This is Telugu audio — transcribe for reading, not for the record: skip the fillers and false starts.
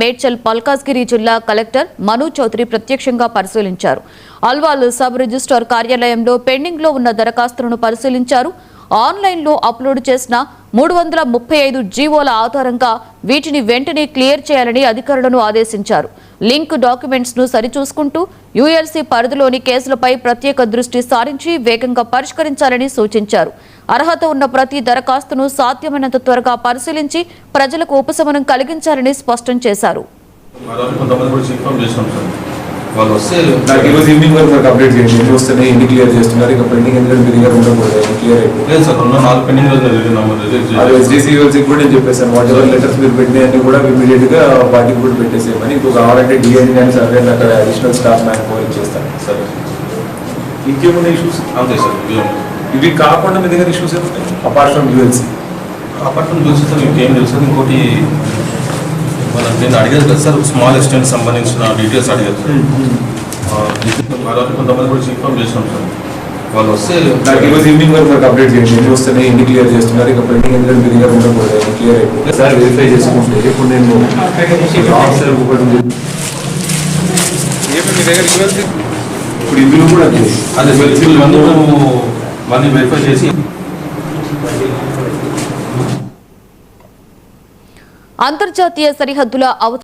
మేడ్చల్ పల్కాజ్గిరి జిల్లా కలెక్టర్ మను చౌదరి ప్రత్యక్షంగా పరిశీలించారు. అల్వాల్ సబ్ రిజిస్ట్రార్ కార్యాలయంలో పెండింగ్ లో ఉన్న దరఖాస్తులను పరిశీలించారు. ఆన్లైన్లో అప్లోడ్ చేసిన 335 జీవోల ఆధారంగా వీటిని వెంటనే క్లియర్ చేయాలని అధికారులను ఆదేశించారు. లింక్ డాక్యుమెంట్స్ ను సరిచూసుకుంటూ యూఎల్సీ పరిధిలోని కేసులపై ప్రత్యేక దృష్టి సారించి వేగంగా పరిష్కరించాలని సూచించారు. అర్హత ఉన్న ప్రతి దరఖాస్తును సాధ్యమైనంత త్వరగా పరిశీలించి ప్రజలకు ఉపశమనం కలిగించాలని స్పష్టం చేశారు. వాళ్ళు వస్తే నాకు ఈరోజు ఈవినింగ్ వరకు నాకు అప్డేట్ చేయండి. ఎన్ని వస్తున్నాయి, ఎన్ని క్లియర్ చేస్తున్నారు, ఇక పెండింగ్ ఎందుకంటే మీ దగ్గర ఉండకూడదు, క్లియర్ అయిపోయింది సార్. 4 పెండింగ్ ఎస్జీసీ కూడా నేను చెప్పేసాను. వాట్ ఎవర్ లెటర్స్ మీరు పెట్టినవన్నీ కూడా ఇమీడియట్ గా వాటికి కూడా పెట్టేసేయమని. ఇంకో కావాలంటే డిఐని కానీ సర్వే అక్కడ అడిషనల్ స్టాఫ్ మ్యాన్ పోల్ చేస్తాను సార్. ఇంకేమున్నా ఇష్యూస్? అంతే సార్. ఇవి కాకుండా మీ దగ్గర ఇష్యూస్ ఏమున్నాయి apart from ULC? Apart from ULC sir ఇంకేం తెలుసు. ఇంకోటి నేను అడిగారు కదా సార్, స్మాల్ ఎక్స్టెంట్ సంబంధించిన డీటెయిల్స్ అడిగారు సార్. కొంతమంది కూడా ఇన్ఫార్మ్ చేసినాం సార్. వాళ్ళు వస్తే నాకు ఈరోజు ఈవినింగ్ వరకు నాకు అప్డేట్ చేయండి. ఎన్ని వస్తున్నాయి, ఎన్ని క్లియర్ చేస్తున్నారు, ఇక పెండింగ్ ఎందుకంటే మీ దగ్గర ఉండకూడదు, క్లియర్ అయిపోయింది సార్. వెరిఫై చేసుకుంటే ఇప్పుడు నేను మీ దగ్గర ఇప్పుడు ఇందులో కూడా అదే మళ్ళీ వెరిఫై చేసి అంతర్జాతీయ సరిహద్దుల